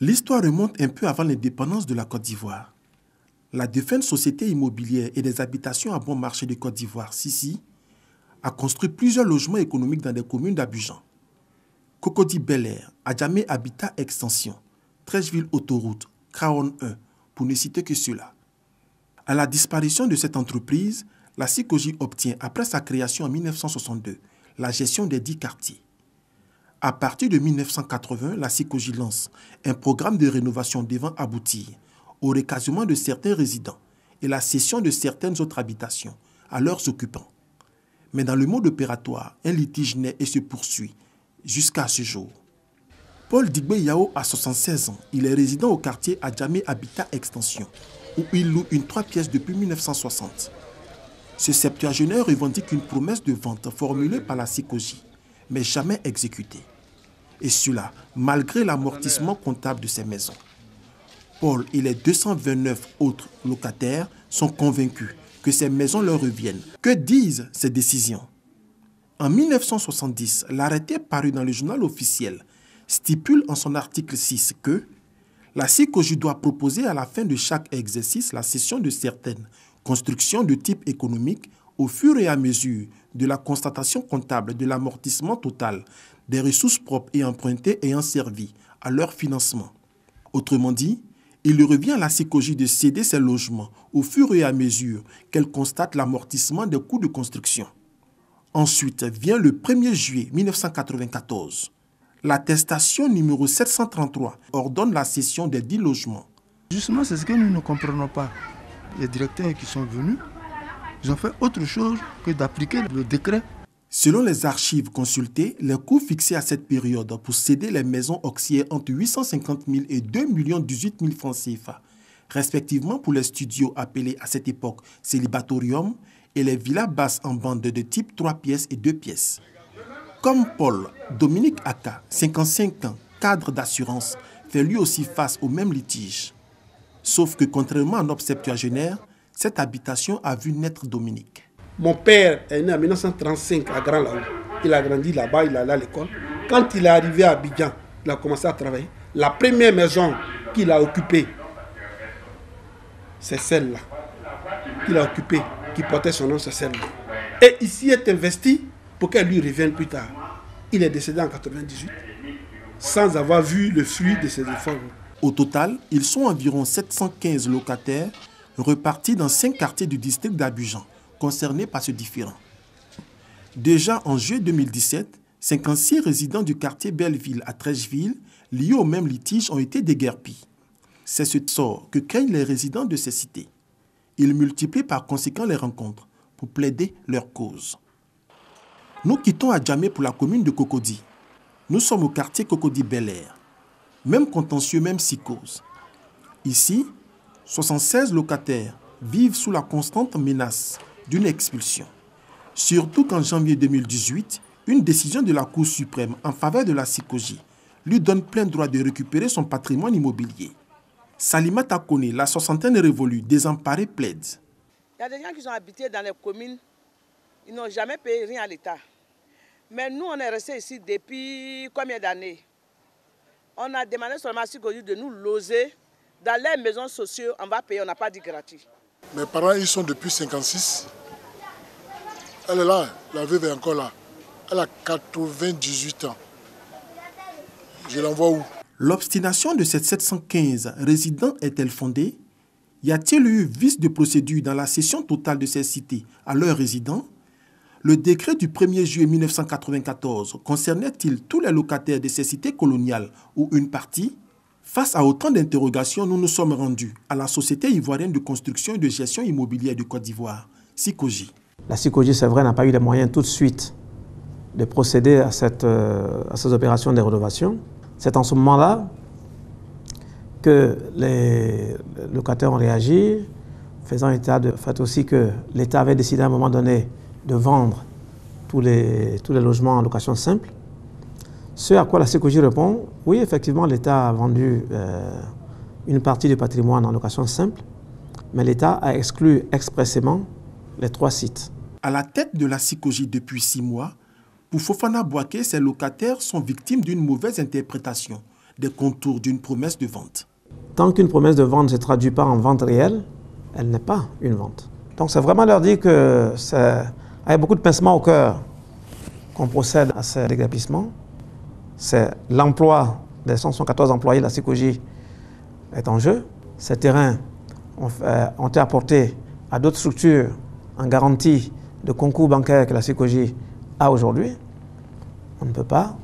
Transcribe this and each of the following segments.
L'histoire remonte un peu avant l'indépendance de la Côte d'Ivoire. La défunte Société immobilière et des habitations à bon marché de Côte d'Ivoire, Sissi, a construit plusieurs logements économiques dans des communes d'Abidjan. Cocody Bel-Air, Adjamé Habitat Extension, Treichville Autoroute, Craon 1, pour ne citer que cela. À la disparition de cette entreprise, la SICOGI obtient, après sa création en 1962, la gestion des 10 quartiers. À partir de 1980, la SICOGI lance un programme de rénovation devant aboutir au recasement de certains résidents et la cession de certaines autres habitations à leurs occupants. Mais dans le mode opératoire, un litige naît et se poursuit jusqu'à ce jour. Paul Digbe Yao a 76 ans. Il est résident au quartier Adjamé Habitat Extension, où il loue une 3 pièces depuis 1960. Ce septuagénaire revendique une promesse de vente formulée par la SICOGI, mais jamais exécutée. Et cela, malgré l'amortissement comptable de ces maisons. Paul et les 229 autres locataires sont convaincus que ces maisons leur reviennent. Que disent ces décisions? En 1970, l'arrêté paru dans le journal officiel stipule en son article 6 que la SICOGI doit proposer à la fin de chaque exercice la cession de certaines constructions de type économique au fur et à mesure de la constatation comptable de l'amortissement total des ressources propres et empruntées ayant servi à leur financement. Autrement dit, il revient à la SICOGI de céder ses logements au fur et à mesure qu'elle constate l'amortissement des coûts de construction. Ensuite vient le 1er juillet 1994. L'attestation numéro 733 ordonne la cession des 10 logements. Justement, c'est ce que nous ne comprenons pas. Les directeurs qui sont venus, ils ont fait autre chose que d'appliquer le décret. Selon les archives consultées, les coûts fixés à cette période pour céder les maisons oscillaient entre 850 000 et 2 018 000 francs CFA, respectivement pour les studios appelés à cette époque célibatorium et les villas basses en bande de type 3 pièces et 2 pièces. Comme Paul, Dominique Aka, 55 ans, cadre d'assurance, fait lui aussi face au même litige. Sauf que contrairement à notre septuagénaire, cette habitation a vu naître Dominique. Mon père est né en 1935 à Grand Laou. Il a grandi là-bas, il allait à l'école. Quand il est arrivé à Abidjan, il a commencé à travailler. La première maison qu'il a occupée, c'est celle-là. Qu'il a occupée, qui portait son nom, c'est celle-là. Et ici est investi pour qu'elle lui revienne plus tard. Il est décédé en 1998 sans avoir vu le fruit de ses efforts. Au total, ils sont environ 715 locataires repartis dans 5 quartiers du district d'Abidjan concernés par ce différend. Déjà en juillet 2017, 56 résidents du quartier Belleville à Treichville, liés au même litige, ont été déguerpis. C'est ce sort que craignent les résidents de ces cités. Ils multiplient par conséquent les rencontres pour plaider leur cause. Nous quittons Adjamé pour la commune de Cocody. Nous sommes au quartier Cocody Bel-Air. Même contentieux, même psychose. Ici, 76 locataires vivent sous la constante menace d'une expulsion. Surtout qu'en janvier 2018, une décision de la Cour suprême en faveur de la SICOGI lui donne plein droit de récupérer son patrimoine immobilier. Salima Takone, la soixantaine révolue, désemparée, plaide. Il y a des gens qui ont habité dans les communes, ils n'ont jamais payé rien à l'État. Mais nous, on est restés ici depuis combien d'années? On a demandé seulement à SICOGI de nous loger dans les maisons sociales, on va payer, on n'a pas dit gratuit. Mes parents, ils sont depuis 56. Elle est là, la veuve est encore là. Elle a 98 ans. Je l'envoie où? L'obstination de ces 715 résidents est-elle fondée? Y a-t-il eu vice de procédure dans la cession totale de ces cités à leurs résidents? Le décret du 1er juillet 1994 concernait-il tous les locataires de ces cités coloniales ou une partie? Face à autant d'interrogations, nous nous sommes rendus à la Société ivoirienne de construction et de gestion immobilière de Côte d'Ivoire, SICOGI. La SICOGI, c'est vrai, n'a pas eu les moyens tout de suite de procéder à ces opérations de rénovation. C'est en ce moment-là que les locataires ont réagi, faisant état de fait aussi que l'État avait décidé à un moment donné de vendre tous les logements en location simple. Ce à quoi la SICOGI répond, oui, effectivement, l'État a vendu une partie du patrimoine en location simple, mais l'État a exclu expressément les 3 sites. À la tête de la SICOGI depuis 6 mois, pour Fofana Boaké, ces locataires sont victimes d'une mauvaise interprétation des contours d'une promesse de vente. Tant qu'une promesse de vente ne se traduit pas en vente réelle, elle n'est pas une vente. Donc c'est vraiment leur dire que c'est avec beaucoup de pincement au cœur qu'on procède à ces déguerpissements. C'est l'emploi des 114 employés de la SICOGI est en jeu. Ces terrains ont été apportés à d'autres structures en garantie de concours bancaires que la SICOGI a aujourd'hui. On ne peut pas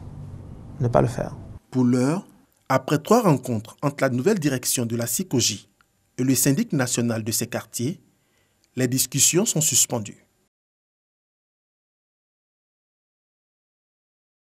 ne pas le faire. Pour l'heure, après 3 rencontres entre la nouvelle direction de la SICOGI et le syndic national de ces quartiers, les discussions sont suspendues.